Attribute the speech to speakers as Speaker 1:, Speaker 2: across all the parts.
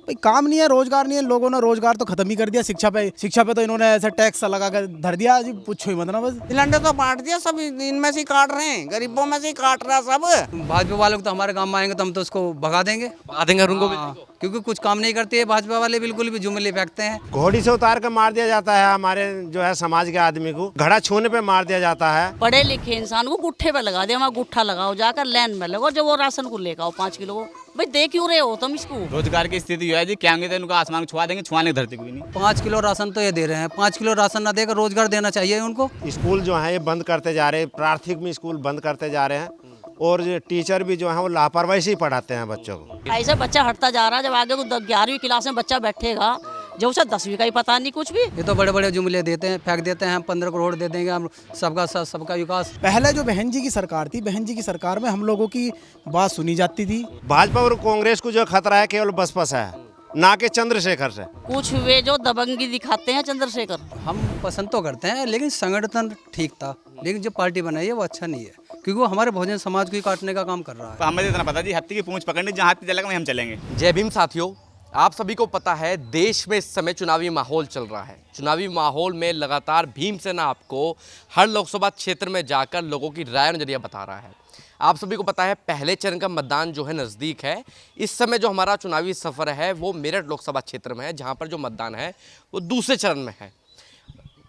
Speaker 1: भाई काम नहीं है, रोजगार नहीं है, लोगों ने रोजगार तो खत्म ही कर दिया। शिक्षा पे तो इन्होंने ऐसा टैक्स लगा कर धर दिया जी, पूछो ही मत ना। बस
Speaker 2: सिलेंडर तो बांट दिया, सब इनमें से ही काट रहे हैं, गरीबों में से ही काट रहा सब।
Speaker 3: भाजपा वालों को तो हमारे गांव में आएंगे तो हम तो उसको भगा देंगे उनको भी, क्योंकि कुछ काम नहीं करती है भाजपा वाले, बिल्कुल भी जुमले फेंकते हैं।
Speaker 4: घोड़ी से उतार कर मार दिया जाता है हमारे जो है समाज के आदमी को, घड़ा छूने पे मार दिया जाता है।
Speaker 5: पढ़े लिखे इंसान को गुट्ठे पे लगा दिया, वहाँ गुट्ठा लगाओ, जाकर लाइन में लगो, जब वो राशन को लेकर आओ 5 किलो को। भाई दे क्यों रहे हो तुम इसको?
Speaker 6: रोजगार की स्थिति है जी, क्या होंगे तो इनको आसमान छुआ देंगे, छुआने की धरती कोई नहीं।
Speaker 3: 5 किलो राशन तो ये दे रहे हैं, 5 किलो राशन ना देकर रोजगार देना चाहिए उनको।
Speaker 4: स्कूल जो है ये बंद करते जा रहे हैं, प्राथमिक स्कूल बंद करते जा रहे हैं, और टीचर भी जो है वो लापरवाही से ही पढ़ाते हैं बच्चों को।
Speaker 5: ऐसे बच्चा हटता जा रहा है, जब आगे 11वीं क्लास में बच्चा बैठेगा, जो उसे 10वीं का ही पता नहीं कुछ भी।
Speaker 3: ये तो बड़े बड़े जुमले देते हैं, फेंक देते हैं, हम 15 करोड़ दे देंगे, हम सबका साथ सबका विकास।
Speaker 1: पहले जो बहन जी की सरकार थी, बहन जी की सरकार में हम लोगों की बात सुनी जाती थी।
Speaker 4: भाजपा और कांग्रेस को जो खतरा है केवल बसपा से है, ना कि चंद्रशेखर से।
Speaker 5: कुछ वे जो दबंगी दिखाते हैं चंद्रशेखर।
Speaker 3: हम पसंद तो करते हैं, लेकिन संगठन ठीक था, लेकिन जो पार्टी बनाई है वो अच्छा नहीं है, क्योंकि वो हमारे बहुजन समाज को ही काटने का काम कर रहा है।
Speaker 6: तो हमें इतना पता जी, हत्ती की पूंछ पकड़नी, जहाँ हत्ती चलेगा वहीं हम चलेंगे।
Speaker 7: जय भीम साथियों, आप सभी को पता है देश में इस समय चुनावी माहौल चल रहा है। चुनावी माहौल में लगातार भीमसेना आपको हर लोकसभा क्षेत्र में जाकर लोगों की राय नजरिया बता रहा है। आप सभी को पता है पहले चरण का मतदान जो है नज़दीक है। इस समय जो हमारा चुनावी सफ़र है वो मेरठ लोकसभा क्षेत्र में है, जहाँ पर जो मतदान है वो दूसरे चरण में है।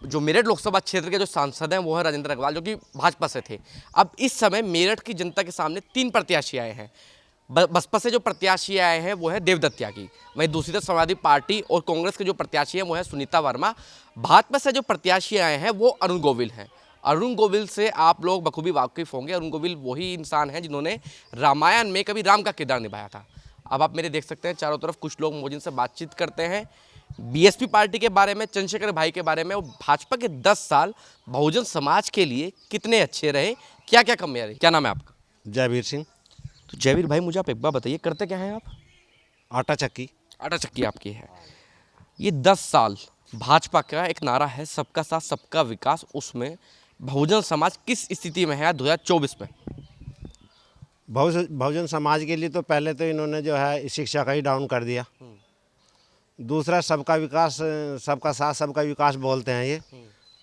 Speaker 7: जो मेरठ लोकसभा क्षेत्र के जो सांसद हैं वो है राजेंद्र अग्रवाल, जो कि भाजपा से थे। अब इस समय मेरठ की जनता के सामने 3 प्रत्याशी आए हैं। बसपा से जो प्रत्याशी आए हैं वो है देवदत्त त्यागी, वहीं दूसरी तरफ समाजवादी पार्टी और कांग्रेस के जो प्रत्याशी हैं वो है सुनीता वर्मा। भाजपा से जो प्रत्याशी आए हैं वो अरुण गोविल हैं। अरुण गोविल से आप लोग बखूबी वाकिफ होंगे। अरुण गोविल वही इंसान हैं जिन्होंने रामायण में कभी राम का किरदार निभाया था। अब आप मेरे देख सकते हैं चारों तरफ कुछ लोग मोदी से बातचीत करते हैं बीएसपी पार्टी के बारे में, चंद्रशेखर भाई के बारे में, और भाजपा के 10 साल बहुजन समाज के लिए कितने अच्छे रहे, क्या क्या कमियां रही। क्या नाम है आपका?
Speaker 4: जयवीर सिंह।
Speaker 7: तो जयवीर भाई मुझे आप एक बार बताइए, करते क्या हैं आप?
Speaker 4: आटा चक्की।
Speaker 7: आटा चक्की आपकी है। ये 10 साल भाजपा का एक नारा है सबका साथ सबका विकास, उसमें बहुजन समाज किस स्थिति में है 2024 में?
Speaker 4: बहुजन समाज के लिए तो पहले तो इन्होंने जो है शिक्षा का ही डाउन कर दिया। दूसरा सबका विकास, सबका साथ सबका विकास बोलते हैं ये।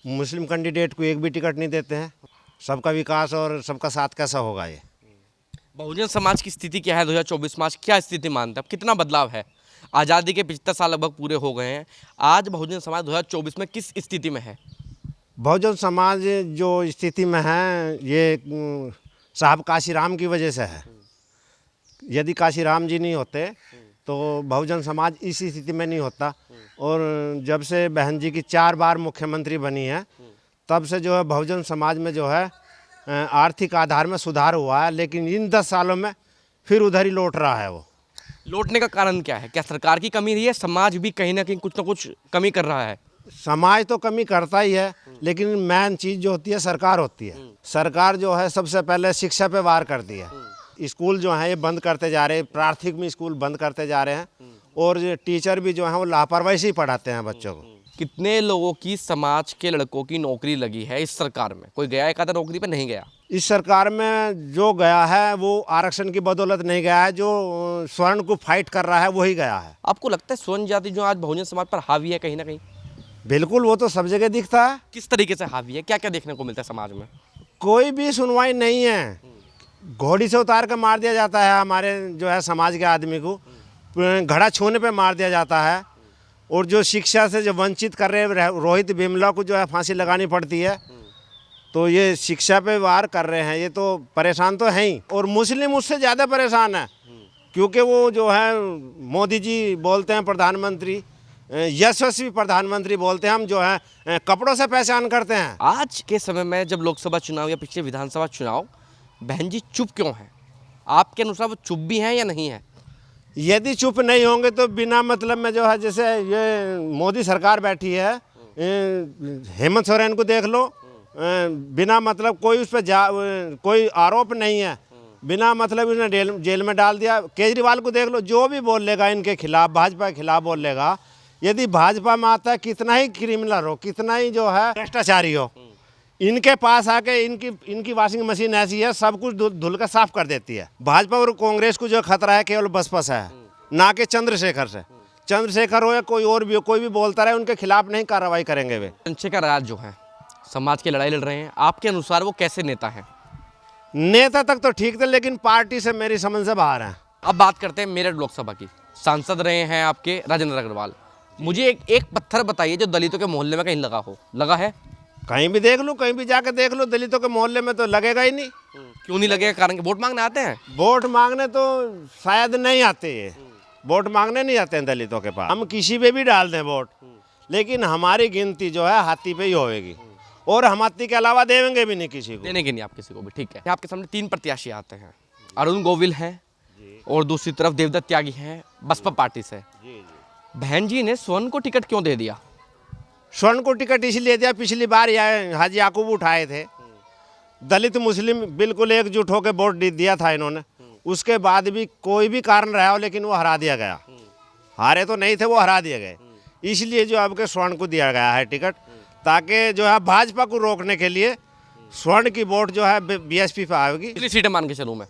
Speaker 4: मुस्लिम कैंडिडेट को एक भी टिकट नहीं देते हैं। सबका विकास और सबका साथ कैसा होगा ये?
Speaker 7: बहुजन समाज की स्थिति क्या है 2024 में? आज क्या स्थिति मानते हैं? अब कितना बदलाव है? आज़ादी के 75 साल लगभग पूरे हो गए हैं। आज बहुजन समाज 2024 में किस स्थिति में है?
Speaker 4: बहुजन समाज जो स्थिति में है ये साहब काशीराम की वजह से है। यदि काशीराम जी नहीं होते तो बहुजन समाज इस स्थिति में नहीं होता। और जब से बहन जी की 4 बार मुख्यमंत्री बनी है तब से जो है बहुजन समाज में जो है आर्थिक आधार में सुधार हुआ है, लेकिन इन 10 सालों में फिर उधर ही लौट रहा है। वो
Speaker 7: लौटने का कारण क्या है? क्या सरकार की कमी रही है? समाज भी कहीं ना कहीं कुछ ना कुछ कमी कर रहा है।
Speaker 4: समाज तो कमी करता ही है, लेकिन मेन चीज़ जो होती है सरकार होती है। सरकार जो है सबसे पहले शिक्षा पे वार करती है। स्कूल जो है ये बंद करते जा रहे हैं, प्राथमिक स्कूल बंद करते जा रहे हैं, और टीचर भी जो है वो लापरवाही से ही पढ़ाते हैं बच्चों को।
Speaker 7: कितने लोगों की समाज के लड़कों की नौकरी लगी है इस सरकार में? कोई गया एक आधा नौकरी पे? नहीं गया।
Speaker 4: इस सरकार में जो गया है वो आरक्षण की बदौलत नहीं गया है, जो स्वर्ण को फाइट कर रहा है वही गया है।
Speaker 7: आपको लगता है स्वर्ण जाति जो आज बहुजन समाज पर हावी है कहीं ना कहीं?
Speaker 4: बिल्कुल, वो तो सब जगह दिखता है।
Speaker 7: किस तरीके से हावी है? क्या क्या देखने को मिलता है समाज में?
Speaker 4: कोई भी सुनवाई नहीं है। घोड़ी से उतार कर मार दिया जाता है हमारे जो है समाज के आदमी को, घड़ा छूने पे मार दिया जाता है, और जो शिक्षा से जो वंचित कर रहे रोहित बिमला को जो है फांसी लगानी पड़ती है। तो ये शिक्षा पे वार कर रहे हैं, ये तो परेशान तो हैं ही। और मुस्लिम उससे ज़्यादा परेशान है, क्योंकि वो जो है मोदी जी बोलते हैं प्रधानमंत्री, यशस्वी प्रधानमंत्री बोलते हैं, हम जो है कपड़ों से पहचान करते हैं।
Speaker 7: आज के समय में जब लोकसभा चुनाव या पिछले विधानसभा चुनाव, बहन जी चुप क्यों हैं? आपके अनुसार वो चुप भी हैं या नहीं है?
Speaker 4: यदि चुप नहीं होंगे तो बिना मतलब में जो है, जैसे ये मोदी सरकार बैठी है, हेमंत सोरेन को देख लो, बिना मतलब कोई उस पर कोई आरोप नहीं है, बिना मतलब उन्हें जेल में डाल दिया। केजरीवाल को देख लो, जो भी बोल लेगा इनके खिलाफ, भाजपा के खिलाफ बोल लेगा। यदि भाजपा में आता है, कितना ही क्रिमिनल हो, कितना ही जो है भ्रष्टाचारी हो, इनके पास आके इनकी वॉशिंग मशीन ऐसी है, सब कुछ धुल कर साफ कर देती है। भाजपा और कांग्रेस को जो खतरा है केवल बसपा से है, ना कि चंद्रशेखर से। चंद्रशेखर हो या कोई और भी हो, कोई भी बोलता रहे, उनके खिलाफ नहीं कार्रवाई करेंगे वे।
Speaker 7: चंद्रशेखर राज जो है समाज की लड़ाई लड़ रहे हैं, आपके अनुसार वो कैसे नेता हैं?
Speaker 4: नेता तक तो ठीक थे, लेकिन पार्टी से मेरी समझ से बाहर हैं।
Speaker 7: अब बात करते हैं मेरठ लोकसभा की। सांसद रहे हैं आपके राजेंद्र अग्रवाल। मुझे एक पत्थर बताइए जो दलितों के मोहल्ले में कहीं लगा हो। लगा है?
Speaker 4: कहीं भी देख लो, कहीं भी जाके देख लो, दलितों के मोहल्ले में तो लगेगा ही नहीं।
Speaker 7: क्यों नहीं लगेगा? कारण कि वोट मांगने आते हैं।
Speaker 4: वोट मांगने तो शायद नहीं आते, ये वोट मांगने नहीं आते हैं दलितों के पास। हम किसी पे भी डाल दें वोट, लेकिन हमारी गिनती जो है हाथी पे ही होएगी, और हम हाथी के अलावा देंगे भी नहीं किसी को।
Speaker 7: देने के नहीं आप किसी को भी, ठीक है। आपके सामने 3 प्रत्याशी आते हैं। अरुण गोविल हैं और दूसरी तरफ देवदत्त त्यागी हैं बसपा पार्टी से। बहन जी ने स्वर्ण को टिकट क्यों दे दिया?
Speaker 4: स्वर्ण को टिकट इसलिए दिया, पिछली बार हाजी याकूब उठाए थे, दलित मुस्लिम बिल्कुल एकजुट होकर वोट दिया था इन्होंने। उसके बाद भी कोई भी कारण रहा हो, लेकिन वो हरा दिया गया। हारे तो नहीं थे, वो हरा दिए गए। इसलिए जो अब के स्वर्ण को दिया गया है टिकट, ताकि जो है भाजपा को रोकने के लिए स्वर्ण की वोट जो है बीएसपी पे आएगी।
Speaker 7: कितनी सीटें मान के चलूँ मैं?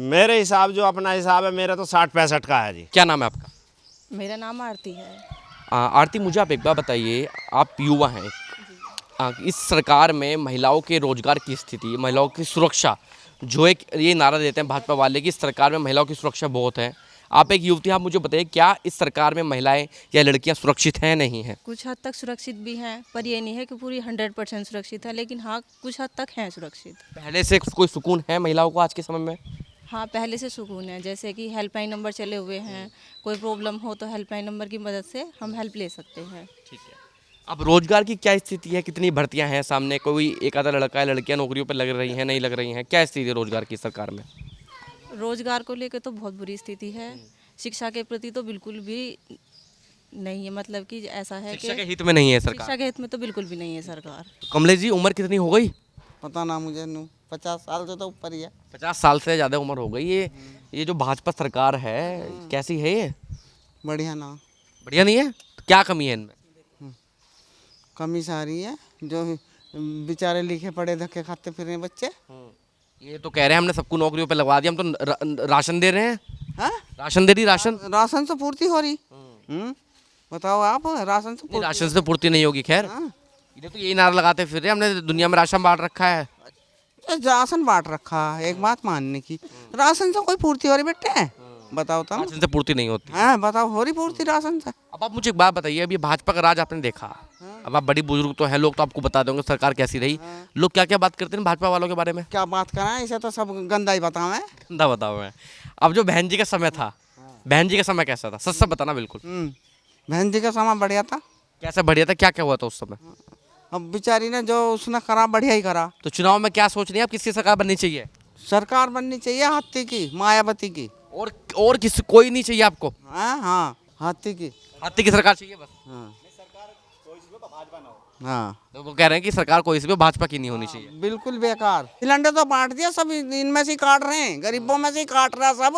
Speaker 4: मेरे हिसाब, जो अपना हिसाब है मेरा, तो 60-65 का है जी।
Speaker 7: क्या नाम है आपका?
Speaker 8: मेरा नाम आरती है।
Speaker 7: आरती, मुझे आप एक बार बताइए, आप युवा हैं, इस सरकार में महिलाओं के रोजगार की स्थिति, महिलाओं की सुरक्षा, जो एक ये नारा देते हैं भाजपा वाले कि इस सरकार में महिलाओं की सुरक्षा बहुत है, आप एक युवती, आप मुझे बताइए क्या इस सरकार में महिलाएं या लड़कियां सुरक्षित हैं नहीं हैं?
Speaker 8: कुछ हद तक सुरक्षित भी हैं, पर ये नहीं है कि पूरी 100% सुरक्षित है, लेकिन हाँ कुछ हद तक हैं सुरक्षित।
Speaker 7: पहले से कोई सुकून है महिलाओं को आज के समय में?
Speaker 8: हाँ पहले से सुकून है, जैसे कि हेल्पलाइन नंबर चले हुए हैं, कोई प्रॉब्लम हो तो हेल्पलाइन नंबर की मदद से हम हेल्प ले सकते हैं।
Speaker 7: ठीक है। अब रोजगार की क्या स्थिति है? कितनी भर्तियां हैं सामने? कोई एक आधा लड़का है, लड़कियां नौकरियों पर लग रही हैं, नहीं लग रही हैं? क्या स्थिति है रोजगार की सरकार में?
Speaker 8: रोजगार को लेकर तो बहुत बुरी स्थिति है, शिक्षा के प्रति तो बिल्कुल भी नहीं है, मतलब कि ऐसा है कि
Speaker 7: शिक्षा के हित में नहीं है सरकार।
Speaker 8: शिक्षा के हित में तो बिल्कुल भी नहीं है सरकार।
Speaker 7: कमलेश जी, उम्र कितनी हो गई?
Speaker 2: पता ना मुझे, 50 साल से तो ऊपर ही है।
Speaker 7: 50 साल से ज़्यादा उम्र हो गई। ये जो भाजपा सरकार है कैसी है ये?
Speaker 2: बढ़िया ना,
Speaker 7: बढ़िया नहीं है? तो क्या कमी है इनमें?
Speaker 2: कमी सारी है, जो बेचारे लिखे पढ़े धक्के खाते फिर रहे बच्चे।
Speaker 7: ये तो कह रहे हैं हमने सबको नौकरियों पे लगवा दिया, हम तो राशन दे रहे हैं।
Speaker 2: हाँ?
Speaker 7: राशन दे रही, राशन
Speaker 2: राशन से पूर्ति हो रही। बताओ आप, राशन से
Speaker 7: नहीं, राशन से पूर्ति नहीं होगी। खैर, ये तो यही नारा लगाते फिर रहे हमने दुनिया में राशन बांट रखा है।
Speaker 2: राशन बांट रखा, एक बात मानने की, राशन से कोई पूर्ति हो रही बेटे? बताओ तुम।
Speaker 7: राशन से पूर्ति नहीं होती।
Speaker 2: हाँ बताओ, हो रही पूर्ति राशन से?
Speaker 7: अब आप मुझे एक बात बताइए, अभी भाजपा का राज आपने देखा, अब आप बड़ी बुजुर्ग तो हैं, लोग तो आपको बता देंगे सरकार कैसी रही। लोग क्या क्या बात करते हैं भाजपा वालों के बारे में?
Speaker 2: क्या बात कराएं, इसे तो सब गंदा ही बताओ।
Speaker 7: गंदा बताओ मैं। अब जो बहन जी का समय था, बहन जी का समय कैसा था? सच सच बताना बिल्कुल।
Speaker 2: बहन जी का समय बढ़िया था।
Speaker 7: कैसा बढ़िया था? क्या क्या हुआ था उस समय?
Speaker 2: अब बेचारी ने जो उसने करा बढ़िया ही करा।
Speaker 7: तो चुनाव में क्या सोच रही है आप, किसकी सरकार बननी चाहिए?
Speaker 2: सरकार बननी चाहिए हाथी की, मायावती की।
Speaker 7: और किसी कोई नहीं चाहिए आपको?
Speaker 2: हाँ, हाथी की।
Speaker 7: हाथी की सरकार चाहिए बस?
Speaker 2: हाँ,
Speaker 7: तो वो कह रहे हैं कि सरकार कोई सी भी भाजपा की नहीं होनी चाहिए।
Speaker 2: बिल्कुल बेकार। सिलेंडर तो बांट दिया, सब इनमें से काट रहे हैं, गरीबों में से काट रहा सब।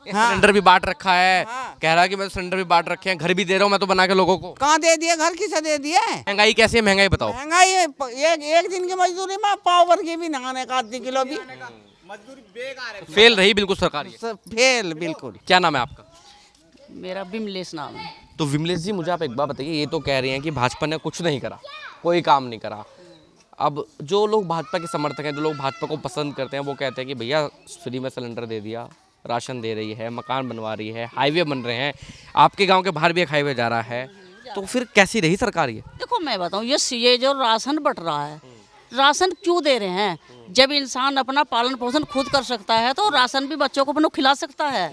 Speaker 7: सिलेंडर भी बांट रखा है। कह रहा है कि मैं सिलेंडर भी बांट रखे हैं, घर भी दे रहा हूँ मैं तो बना के लोगों को।
Speaker 2: कहाँ दे दिए? घर किसे दे दिए?
Speaker 7: महंगाई कैसी है? महंगाई बताओ।
Speaker 2: महंगाई एक दिन की मजदूरी में पाव भर की भी नहाने का, आधी किलो भी
Speaker 7: फेल रही बिल्कुल सरकार ये।
Speaker 2: फेल बिल्कुल।
Speaker 7: क्या नाम है आपका?
Speaker 5: मेरा बिमलेश नाम है।
Speaker 7: तो विमलेश जी, मुझे आप एक बात बताइए, ये तो कह रही हैं कि भाजपा ने कुछ नहीं करा, कोई काम नहीं करा। अब जो लोग भाजपा के समर्थक हैं, जो लोग भाजपा को पसंद करते हैं, वो कहते हैं कि भैया फ्री में सिलेंडर दे दिया, राशन दे रही है, मकान बनवा रही है, हाईवे बन रहे हैं, आपके गांव के बाहर भी एक हाईवे जा रहा है, तो फिर कैसी रही सरकार ये?
Speaker 5: देखो मैं बताऊँ, ये जो राशन बट रहा है, राशन क्यों दे रहे हैं? जब इंसान अपना पालन पोषण खुद कर सकता है तो राशन भी बच्चों को अपने खिला सकता है।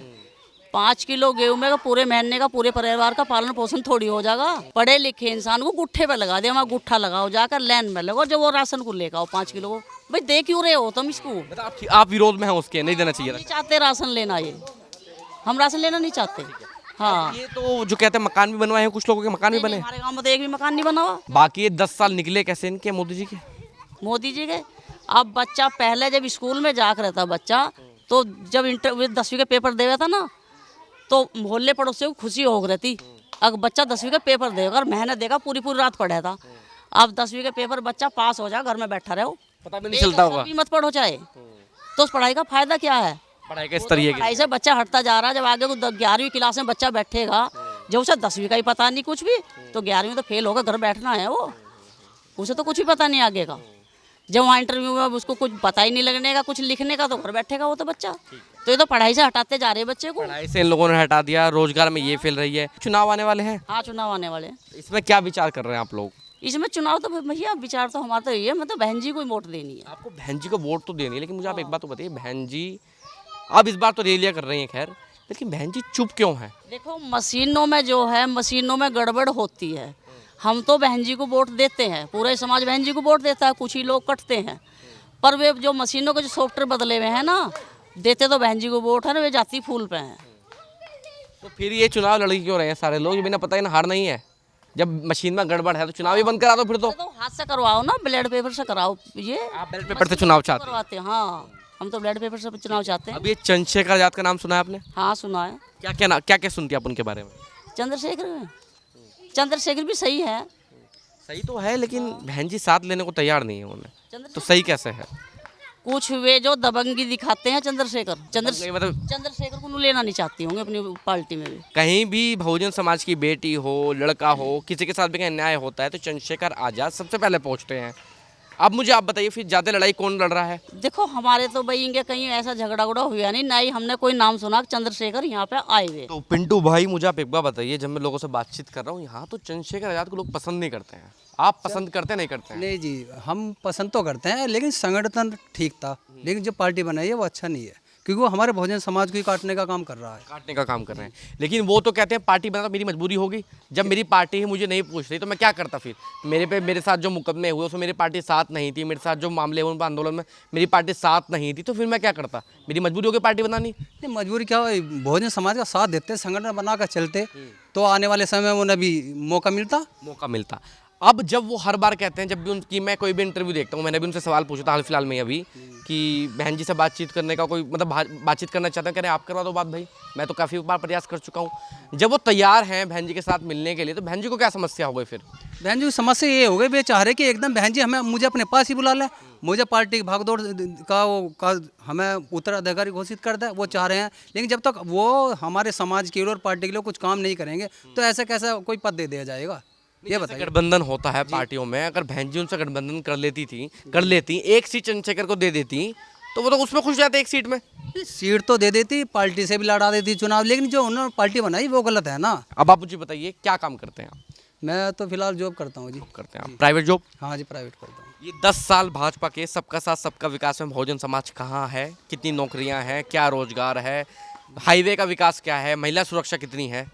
Speaker 5: 5 किलो गेहूं में पूरे महीने का पूरे परिवार का पालन पोषण थोड़ी हो जाएगा। पढ़े लिखे इंसान को गुट्ठे पे लगा दिया, वहाँ गुट्ठा लगाओ, जाकर लाइन में लगो, जब वो राशन को लेकर आओ 5 किलो को। भाई दे क्यों रहे हो तुम इसको?
Speaker 7: आप विरोध में हैं उसके, नहीं देना चाहिए?
Speaker 5: नहीं चाहते राशन लेना, ये हम राशन लेना नहीं चाहते। हाँ,
Speaker 7: ये तो जो कहते हैं मकान भी बनवाए हैं, कुछ लोगों के मकान भी बने।
Speaker 5: हमारे गाँव में तो एक भी मकान नहीं बना हुआ।
Speaker 7: बाकी ये 10 साल निकले कैसे इनके, मोदी जी के?
Speaker 5: मोदी जी के अब बच्चा पहले जब स्कूल में जाकर रहता बच्चा, तो जब 10वीं का पेपर देगा था ना, तो मोहल्ले पड़ोसियों को खुशी हो गई थी। अगर बच्चा 10वीं का पेपर देगा और मेहनत देगा, पूरी पूरी रात पढ़ा था। अब 10वीं का पेपर बच्चा पास हो जाए, घर में बैठा रहो,
Speaker 7: पता भी नहीं चलता होगा।
Speaker 5: मत पढ़ो चाहे, तो उस पढ़ाई का फायदा क्या है?
Speaker 7: पढ़ाई का स्तर ये
Speaker 5: पढ़ाई से बच्चा हटता जा रहा है। जब आगे को 11वीं क्लास में बच्चा बैठेगा, जब उसे 10वीं का ही पता नहीं कुछ भी, तो 11वीं तो फेल होगा, घर बैठना है वो, उसे तो कुछ भी पता नहीं आगे का। जब वहाँ इंटरव्यू में उसको कुछ पता ही नहीं लगने का, कुछ लिखने का, तो घर बैठेगा वो तो बच्चा। तो ये तो पढ़ाई से हटाते जा रहे हैं बच्चे को।
Speaker 7: पढ़ाई से इन लोगों ने हटा दिया, रोजगार में ये फैल रही है। चुनाव आने वाले हैं,
Speaker 5: हाँ, चुनाव आने वाले हैं।
Speaker 7: इसमें क्या विचार कर रहे हैं आप लोग?
Speaker 5: इसमें चुनाव तो भैया विचार तो हमारा तो ये है, मतलब बहन जी को ही वोट देनी है।
Speaker 7: आपको बहन जी को वोट तो देनी है, लेकिन मुझे आप एक बात तो बताइए, बहन जी अब इस बार तो रैलियां कर रही हैं खैर, लेकिन बहन जी चुप क्यों हैं?
Speaker 5: देखो, मशीनों में जो है, मशीनों में गड़बड़ होती है। हम तो बहन जी को वोट देते हैं, पूरे समाज बहन जी को वोट देता है, कुछ ही लोग कटते हैं, पर वे जो मशीनों के जो सॉफ्टवेयर बदले हुए हैं ना, देते तो बहन जी को वोट है ना, वे जाती फूल पे हैं।
Speaker 7: तो फिर ये चुनाव लड़ क्यों रहे हैं सारे लोग? ये बिना पता ही ना हार नहीं है। जब मशीन में गड़बड़ है तो चुनाव ही बंद करा दो फिर तो।
Speaker 5: तो हाथ से करवाओ ना, ब्लैड पेपर से कराओ। ये
Speaker 7: आप बैलेट पेपर से चुनाव चाहते हैं?
Speaker 5: करवाते हैं, हाँ, हम तो ब्लैड पेपर से चुनाव चाहते हैं।
Speaker 7: अब ये चंद्रशेखर आजाद का नाम सुना है आपने?
Speaker 5: हाँ, सुना है।
Speaker 7: क्या क्या सुनती है आप उनके बारे में?
Speaker 5: चंद्रशेखर भी सही है।
Speaker 7: सही तो है, लेकिन बहन जी साथ लेने को तैयार नहीं है उन्हें, तो सही कैसे है?
Speaker 5: कुछ वे जो दबंगी दिखाते हैं चंद्रशेखर
Speaker 7: मतलब
Speaker 5: चंद्रशेखर को लेना नहीं चाहती होंगे अपनी पार्टी में भी।
Speaker 7: कहीं भी बहुजन समाज की बेटी हो, लड़का हो, किसी के साथ भी कहीं अन्याय होता है तो चंद्रशेखर आजाद सबसे पहले पहुंचते हैं। अब मुझे आप बताइए, फिर ज़्यादा लड़ाई कौन लड़ रहा है?
Speaker 5: देखो, हमारे तो भाई इनके कहीं ऐसा झगड़ा उगड़ा हुआ नहीं, ना ही हमने कोई नाम सुना कि चंद्रशेखर यहाँ पे आए हुए।
Speaker 7: तो पिंटू भाई, मुझे आप एक बार बताइए, जब मैं लोगों से बातचीत कर रहा हूँ, यहाँ तो चंद्रशेखर आजाद को लोग पसंद नहीं करते हैं। आप पसंद करते नहीं करते हैं?
Speaker 3: नहीं जी, हम पसंद तो करते हैं, लेकिन संगठन ठीक था, लेकिन जो पार्टी बनाई है वो अच्छा नहीं है, क्योंकि वो हमारे बहुजन समाज को ही काटने का काम कर रहा है।
Speaker 7: काटने का काम कर रहे हैं, लेकिन वो तो कहते हैं पार्टी बना तो मेरी मजबूरी होगी। जब मेरी पार्टी ही मुझे नहीं पूछ रही तो मैं क्या करता फिर? मेरे साथ जो मुकदमे हुए उसमें मेरी पार्टी साथ नहीं थी, मेरे साथ जो मामले हुए उन पर आंदोलन में मेरी पार्टी साथ नहीं थी, तो फिर मैं क्या करता? मेरी मजबूरी होगी पार्टी बनानी।
Speaker 3: नहीं, मजबूरी क्या हो, बहुजन समाज का साथ देते, संगठन बना कर चलते, तो आने वाले समय में उन्हें भी मौका मिलता।
Speaker 7: अब जब वो हर बार कहते हैं, जब भी उनकी मैं कोई भी इंटरव्यू देखता हूँ, मैंने भी उनसे सवाल पूछा था हाल फिलहाल में अभी, कि बहन जी से बातचीत करने का कोई मतलब बातचीत करना चाहते हैं, कह रहे हैं आप करवा दो बात भाई, मैं तो काफ़ी बार प्रयास कर चुका हूँ। जब वो तैयार हैं बहन जी के साथ मिलने के लिए, तो बहन जी को क्या समस्या हो गई फिर?
Speaker 3: बहन जी की समस्या ये हो गई, वे चाह रहे कि एकदम बहन जी मुझे अपने पास ही बुला लें, मुझे पार्टी की भागदौड़ का हमें उत्तराधिकारी घोषित कर दे, वो चाह रहे हैं। लेकिन जब तक वो हमारे समाज के लिए और पार्टी के लिए कुछ काम नहीं करेंगे, तो ऐसा कैसा कोई पद दे दिया जाएगा? ये बताइए।
Speaker 7: गठबंधन होता है पार्टियों में, अगर बहन जी उनसे गठबंधन कर लेती, एक सीट चंद्रशेखर को दे देती, तो वो तो उसमें खुश जाते एक सीट में।
Speaker 3: सीट तो दे देती, पार्टी से भी लड़ा देती चुनाव, लेकिन जो उन्होंने पार्टी बनाई वो गलत है ना।
Speaker 7: अब आप मुझे बताइए, क्या काम करते हैं आप?
Speaker 3: मैं तो फिलहाल जॉब करता हूँ जी।
Speaker 7: करते हैं आप प्राइवेट जॉब?
Speaker 3: हाँ जी, प्राइवेट करता हूँ।
Speaker 7: ये 10 साल भाजपा के सबका साथ सबका विकास में बहुजन समाज कहाँ है? कितनी नौकरियाँ हैं? क्या रोजगार है? हाईवे का विकास क्या है? महिला सुरक्षा कितनी है?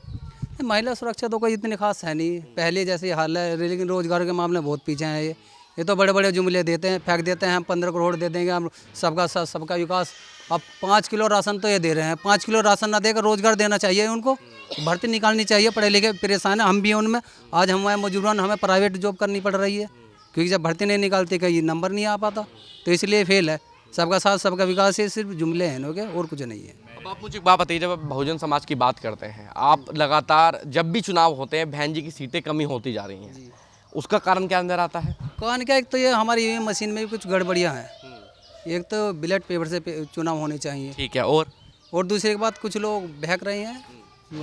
Speaker 3: महिला सुरक्षा तो कोई इतनी खास है नहीं, पहले जैसे हाल है, लेकिन रोजगार के मामले में बहुत पीछे हैं। ये तो बड़े बड़े जुमले देते हैं, फेंक देते हैं, हम 15 करोड़ दे देंगे, हम सबका साथ सबका विकास। अब 5 किलो राशन तो ये दे रहे हैं, 5 किलो राशन ना देकर रोजगार देना चाहिए उनको, भर्ती निकालनी चाहिए। पढ़े लिखे परेशान है, हम भी हैं उनमें। आज हम मजबूरन हमें प्राइवेट जॉब करनी पड़ रही है, क्योंकि जब भर्ती नहीं निकालते कहीं नंबर नहीं आ पाता, तो इसलिए फेल है। सबका साथ सबका विकास, ये सिर्फ जुमले हैं इनके, और कुछ नहीं है।
Speaker 7: अब आप मुझे एक बात बताइए, जब आप बहुजन समाज की बात करते हैं, आप लगातार जब भी चुनाव होते हैं बहन जी की सीटें कमी होती जा रही हैं, उसका कारण क्या अंदर आता है?
Speaker 3: कारण क्या, एक तो ये हमारी ईवीएम मशीन में भी कुछ गड़बड़ियाँ हैं। एक तो बैलेट पेपर से चुनाव होने चाहिए,
Speaker 7: ठीक है, और
Speaker 3: दूसरी बात, कुछ लोग बहक रहे हैं,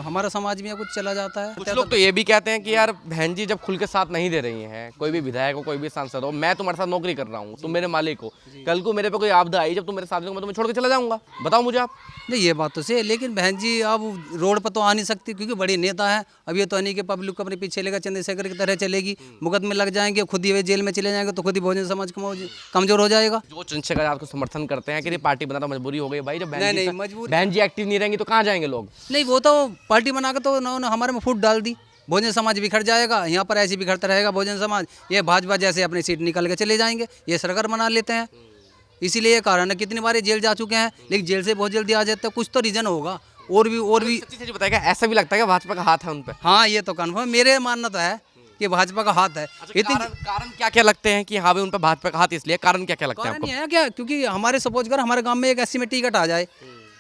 Speaker 3: हमारा समाज में कुछ चला जाता है।
Speaker 7: कुछ लोग तो ये भी कहते हैं कि यार बहन जी जब खुल के साथ नहीं दे रही हैं, कोई भी विधायक हो, कोई भी सांसद हो, मैं तुम्हारे साथ नौकरी कर रहा हूँ, तुम मेरे मालिक हो, कल को मेरे पे कोई आपदा आई, जब तुम मेरे साथ हो मैं तुम्हें छोड़ के चला जाऊंगा। बताओ मुझे आप।
Speaker 3: नहीं, ये बात तो सही है, लेकिन बहन जी अब रोड पर तो आ नहीं सकती, क्योंकि बड़ी नेता है। अब ये तो नहीं कि पब्लिक को अपने पीछे लेकर चंद्रशेखर की तरह चलेगी, मुकदमे लग जाएंगे, खुद ही वे जेल में चले जाएंगे, तो खुद ही बहुजन समाज कमजोर हो जाएगा।
Speaker 7: जो चंद्रशेखर आजाद को समर्थन करते हैं कि पार्टी बनाना मजबूरी हो गई भाई, जब
Speaker 3: नहीं,
Speaker 7: बहन जी एक्टिव नहीं रहेंगी तो कहाँ जाएंगे लोग?
Speaker 3: नहीं, वो तो पार्टी बना के तो उन्होंने हमारे में फूट डाल दी, बहुजन समाज बिखर जाएगा, यहाँ पर ऐसे बिखरता रहेगा बहुजन समाज। ये भाजपा जैसे अपनी सीट निकल के चले जाएंगे, ये सरकार बना लेते हैं। इसीलिए ये कारण है, कितनी बार जेल जा चुके हैं, लेकिन जेल से बहुत जल्दी आ जाते हैं। कुछ तो रीजन होगा, और भी
Speaker 7: सच्ची बताएगा, ऐसा भी लगता है कि भाजपा का हाथ है उन पे?
Speaker 3: हाँ, ये तो कन्फर्म मेरे मानना तो है कि भाजपा का हाथ है।
Speaker 7: कारण क्या क्या लगते हैं कि हाँ भाई उन पर भाजपा का हाथ, इसलिए कारण क्या क्या लगता है आपको?
Speaker 3: है क्या, क्योंकि हमारे सपोज कर हमारे गाँव में एक एससी में टिकट आ जाए,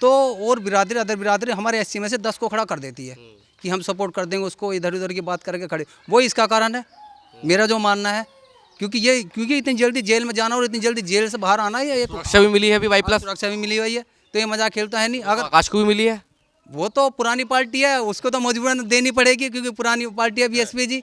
Speaker 3: तो और बिरादरी अदर बिरादरी हमारे एससी में से 10 को खड़ा कर देती है कि हम सपोर्ट कर देंगे उसको, इधर उधर की बात करके खड़े। वो इसका कारण है, मेरा जो मानना है। क्योंकि इतनी जल्दी जेल में जाना और इतनी जल्दी जेल से बाहर आना, ये एक
Speaker 7: सुरक्षा भी मिली है अभी, वाई प्लस
Speaker 3: सुरक्षा भी मिली हुई है। तो ये मजाक खेलता है नहीं। अगर
Speaker 7: आकाश को भी मिली है।
Speaker 3: वो तो पुरानी पार्टी है, उसको तो मजबूरन देनी पड़ेगी क्योंकि पुरानी पार्टी है बीएसपी जी,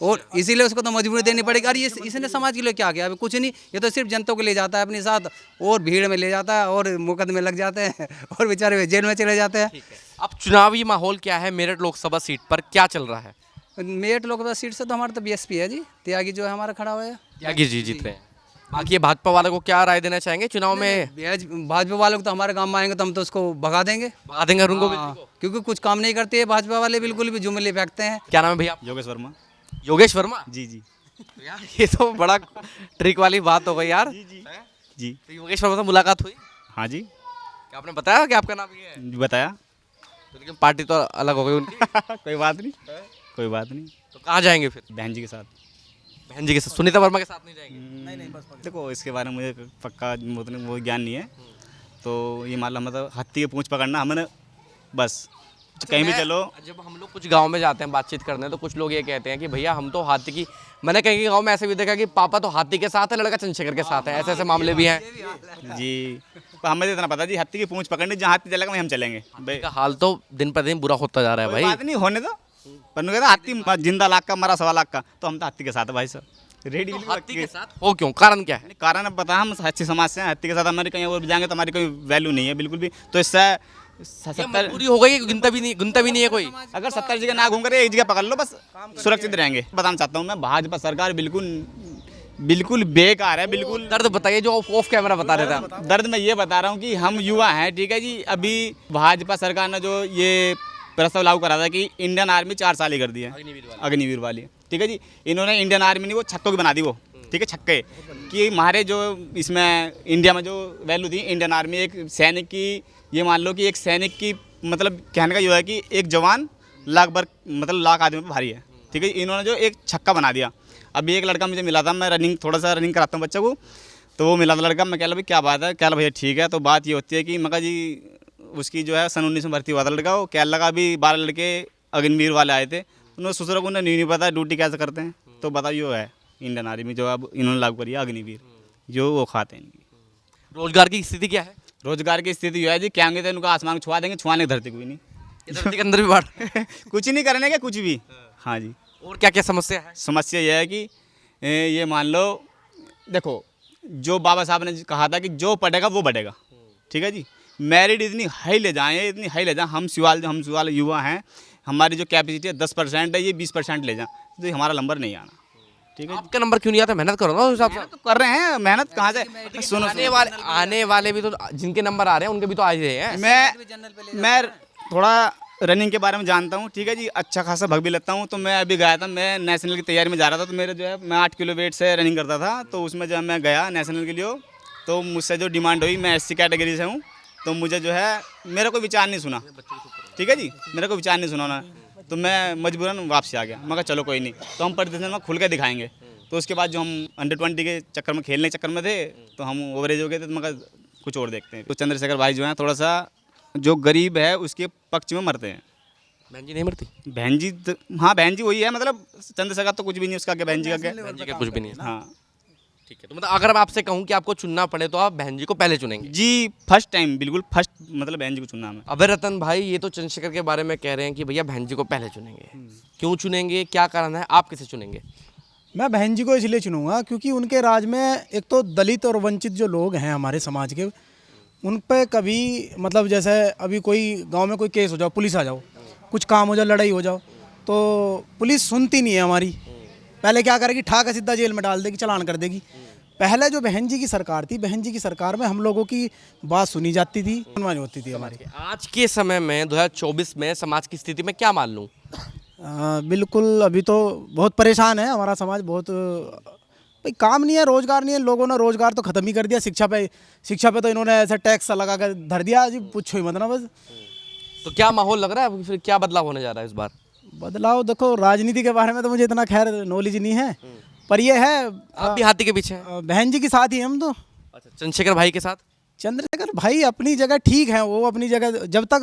Speaker 3: और इसीलिए उसको तो मजबूरी देनी पड़ेगी। अरे इसने समाज के लिए क्या किया? अभी कुछ नहीं, ये तो सिर्फ जनता को ले जाता है अपने साथ और भीड़ में ले जाता है और मुकदमे लग जाते हैं और बेचारे जेल में चले जाते हैं।
Speaker 7: अब चुनावी माहौल क्या है मेरठ लोकसभा सीट पर, क्या चल रहा है?
Speaker 3: मेरठ लोकसभा सीट से तो हमारा तो बीएसपी है जी, त्यागी जो है हमारा खड़ा हुआ है।
Speaker 7: त्यागी जी जीत रहे हैं। बाकी ये भाजपा वालों को क्या राय देना चाहेंगे चुनाव में?
Speaker 3: भाजपा वालों को तो हमारे गांव में आएंगे तो हम तो उसको भगा देंगे,
Speaker 7: भगा देंगे उनको भी।
Speaker 3: हाँ, क्योंकि कुछ काम नहीं करते हैं भाजपा वाले, बिल्कुल भी जुमले फेंकते हैं।
Speaker 7: क्या नाम है भैया?
Speaker 1: योगेश वर्मा।
Speaker 7: योगेश वर्मा
Speaker 1: जी जी
Speaker 7: तो यार ये तो बड़ा ट्रिक वाली बात हो गई यार।
Speaker 1: जी।
Speaker 7: तो योगेश वर्मा से मुलाकात हुई?
Speaker 1: हाँ जी,
Speaker 7: क्या आपने बताया कि आपका नाम ये है?
Speaker 1: बताया।
Speaker 7: तो लेकिन पार्टी तो अलग हो गई उनकी।
Speaker 1: कोई बात नहीं, कोई बात नहीं।
Speaker 7: तो कहाँ जाएंगे फिर?
Speaker 1: बहन जी के साथ।
Speaker 7: बहन जी के साथ? सुनीता वर्मा के साथ नहीं जाएंगे?
Speaker 1: देखो इसके बारे में मुझे पक्का वो ज्ञान नहीं है, तो ये मान लो मतलब हाथी की पूंछ पकड़ना हमने बस, कहीं भी चलो।
Speaker 7: जब हम लोग कुछ गांव में जाते हैं बातचीत करने, तो कुछ लोग ये कहते हैं कि भैया हम तो हाथी की, मैंने कहीं गांव में ऐसे भी देखा कि पापा तो हाथी के साथ है, लड़का चंद्रशेखर के साथ है, ऐसे ऐसे मामले भी हैं।
Speaker 1: जी, पर हमें तो इतना पता जी, हाथी की पूंछ पकड़नी, जहाँ हाथी चलेगा वहीं हम चलेंगे।
Speaker 7: का हाल तो दिन पर दिन बुरा होता जा रहा है
Speaker 1: कोई
Speaker 7: भाई।
Speaker 1: बात नहीं, होने दो। पर कहता हाथी जिंदा लाख का, मरा 1.25 लाख का, तो हम तो हाथी के साथ है भाई साहब, रेडी।
Speaker 7: हाथी के साथ हो क्यों? कारण क्या है?
Speaker 1: कारण अब पता, हम अच्छी समाज से हैं, हाथी के साथ हमारी कहीं और भी जाएंगे तो हमारी कोई वैल्यू नहीं है बिल्कुल भी। तो इससे
Speaker 7: ये
Speaker 1: 70
Speaker 7: मजबूरी हो गई कि गिनता भी नहीं है कोई।
Speaker 1: अगर 70 जगह ना घूम कर एक जगह पकड़ लो बस, सुरक्षित रहेंगे। बताना चाहता हूँ मैं, भाजपा सरकार बिल्कुल बेकार है, बिल्कुल।
Speaker 7: दर्द बताइए जो ऑफ कैमरा बता रहे थे।
Speaker 1: दर्द मैं ये बता रहा हूँ कि हम युवा हैं, ठीक है जी। अभी भाजपा सरकार ने जो ये प्रस्ताव लागू करा था कि इंडियन आर्मी 4 साल ही कर दी है, अग्निवीर वाली, ठीक है जी। इन्होंने इंडियन आर्मी नहीं, वो छक्कों की बना दी वो, ठीक है, छक्के कि हमारे जो इसमें इंडिया में जो वैल्यू थी, इंडियन आर्मी एक सैनिक की, ये मान लो कि एक सैनिक की मतलब कहने का ये है कि एक जवान लाख आदमी पर भारी है, ठीक है। इन्होंने जो एक छक्का बना दिया। अभी एक लड़का मुझे मिला था, मैं थोड़ा सा रनिंग कराता हूँ बच्चे को, तो वो मिला था लड़का। मैं कह रहा भाई क्या बात है? कह रहा भैया ठीक है। तो बात ये होती है कि मगर जी उसकी जो है सन 19 में भर्ती हुआ था लड़का, वो क्या लगा अभी 12 लड़के अग्निवीर वाले आए थे, उन्होंने सोचा को उन्हें नहीं पता ड्यूटी कैसे करते हैं। तो बताओ ये है इंडियन आर्मी जो अब इन्होंने लागू करी है अग्निवीर, जो वो खाते हैं। इनकी
Speaker 7: रोजगार की स्थिति क्या है?
Speaker 1: रोजगार की स्थिति है जी, क्या होंगे तो इनको आसमान को छुआ देंगे, छुआने की धरती कोई नहीं।
Speaker 7: ये धरती के अंदर भी बाढ़
Speaker 1: कुछ नहीं करने के, कुछ भी। हाँ जी।
Speaker 7: और क्या क्या समस्या है?
Speaker 1: समस्या यह है कि ये मान लो, देखो जो बाबा साहब ने कहा था कि जो पढ़ेगा वो बढ़ेगा, ठीक है जी। मेरिट इतनी हाई ले जाएं, हम सवाल युवा हैं, हमारी जो कैपेसिटी है 10% है, ये 20% ले जाएं, तो ये हमारा नंबर नहीं आना, ठीक है।
Speaker 7: आपका नंबर क्यों नहीं आता? मेहनत करो ना उस हिसाब से।
Speaker 1: तो कर रहे हैं मेहनत, कहाँ से? सुनो,
Speaker 7: आने वाले भी तो, जिनके नंबर आ रहे हैं उनके भी तो आ ही रहे हैं।
Speaker 1: मैं थोड़ा रनिंग के बारे में जानता हूँ, ठीक है जी। अच्छा खासा भाग भी लेता हूँ। तो मैं अभी गया था, मैं नेशनल की तैयारी में जा रहा था, तो मेरे जो है मैं 8 किलो वेट से रनिंग करता था। तो उसमें जब मैं गया नेशनल के लिए, तो मुझसे जो डिमांड हुई, मैं SC कैटेगरी से हूँ, तो मुझे जो है मेरा कोई विचार नहीं सुना, ठीक है जी, मेरा कोई विचार नहीं सुना उन्होंने। तो मैं मजबूरन वापसी आ गया। मैं कहा चलो कोई नहीं, तो हम प्रदर्शन में खुल के दिखाएंगे। तो उसके बाद जो हम अंडर 20 के चक्कर में, खेलने के चक्कर में थे, तो हम ओवरेज हो गए थे। तो मैं कहा कुछ और देखते हैं। तो चंद्रशेखर भाई जो हैं थोड़ा सा जो गरीब है उसके पक्ष में मरते हैं।
Speaker 7: बहन जी नहीं मरती?
Speaker 1: बहन जी हाँ, बहन जी वही है, मतलब चंद्रशेखर तो कुछ भी नहीं उसका आगे, बहन जी का क्या।
Speaker 7: बहन जी का कुछ भी नहीं है।
Speaker 1: हाँ
Speaker 7: ठीक है, तो मतलब अगर मैं आपसे कहूँ कि आपको चुनना पड़े तो आप बहन जी को पहले चुनेंगे?
Speaker 1: जी, फर्स्ट टाइम, बिल्कुल फर्स्ट, मतलब बहन जी को चुनना है।
Speaker 7: अभय रतन भाई ये तो चंद्रशेखर के बारे में कह रहे हैं कि भैया बहन जी को पहले चुनेंगे, क्यों चुनेंगे, क्या कारण है? आप किसे चुनेंगे?
Speaker 1: मैं बहन जी को इसलिए चुनूंगा क्योंकि उनके राज में एक तो दलित और वंचित जो लोग हैं हमारे समाज के, उन पे कभी मतलब जैसे अभी कोई गांव में कोई केस हो जाओ, पुलिस आ जाओ, कुछ काम हो जाओ, लड़ाई हो जाओ, तो पुलिस सुनती नहीं है हमारी। पहले क्या करेगी, ठा का सीधा जेल में डाल देगी, चालान कर देगी। पहले जो बहन जी की सरकार थी, बहन जी की सरकार में हम लोगों की बात सुनी जाती थी, सुनवाई होती थी हमारी।
Speaker 7: आज के समय में 2024 में समाज की स्थिति में क्या मान लूँ?
Speaker 1: बिल्कुल अभी तो बहुत परेशान है हमारा समाज, बहुत भाई काम नहीं है, रोजगार नहीं है। लोगों ने रोजगार तो ख़त्म ही कर दिया। शिक्षा पे तो इन्होंने ऐसा टैक्स लगा कर धर दिया जी, पूछो ही मत ना बस।
Speaker 7: तो क्या माहौल लग रहा है, फिर क्या बदलाव होने जा रहा है इस बार?
Speaker 1: बदलाव देखो, राजनीति के बारे में तो मुझे इतना खैर नॉलेज नहीं है, पर ये है
Speaker 7: आप भी हाथी के पीछे हैं?
Speaker 1: बहन जी के साथ ही हम तो।
Speaker 7: अच्छा, चंद्रशेखर भाई के साथ?
Speaker 1: चंद्रशेखर भाई अपनी जगह ठीक है, वो अपनी जगह जब तक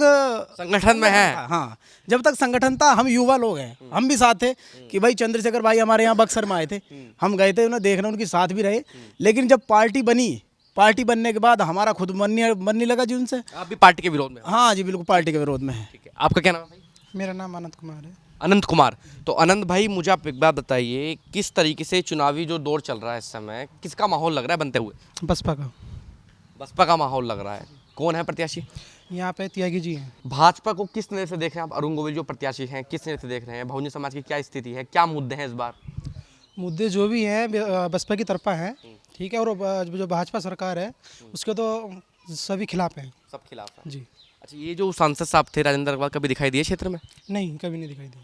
Speaker 7: संगठन में है।
Speaker 1: हाँ, जब तक संगठन था, हम युवा लोग हैं, हम भी साथ थे कि भाई चंद्रशेखर भाई हमारे यहाँ बक्सर में आए थे, हम गए थे उन्हें देखने, उनके साथ भी रहे। लेकिन जब पार्टी बनी,
Speaker 9: पार्टी बनने के बाद हमारा खुद मन नहीं लगा जी उनसे।
Speaker 7: आप भी पार्टी के विरोध में हैं?
Speaker 9: हाँ जी बिल्कुल पार्टी के विरोध में है।
Speaker 7: ठीक है, आपका क्या नाम है भाई?
Speaker 9: मेरा नाम अनंत कुमार है।
Speaker 7: अनंत कुमार। तो अनंत भाई मुझे आप एक बात बताइए, किस तरीके से चुनावी जो दौर चल रहा है इस समय, किसका माहौल लग रहा है बनते हुए?
Speaker 9: बसपा का।
Speaker 7: बसपा का माहौल लग रहा है। कौन है प्रत्याशी?
Speaker 9: यहाँ पे त्यागी जी हैं।
Speaker 7: भाजपा को किस नज़र से देख रहे हैं आप? अरुण गोविल जो प्रत्याशी हैं किस नज़र से देख रहे हैं? बहुजन समाज की क्या स्थिति है, क्या मुद्दे हैं इस बार?
Speaker 9: मुद्दे जो भी हैं बसपा की तरफा हैं, ठीक है, और जो भाजपा सरकार है उसके तो सभी खिलाफ हैं।
Speaker 7: सब खिलाफ है
Speaker 9: जी।
Speaker 7: अच्छा, ये जो सांसद साहब थे राजेंद्र अग्रवाल, कभी दिखाई दिए क्षेत्र में?
Speaker 9: नहीं, कभी नहीं दिखाई दी।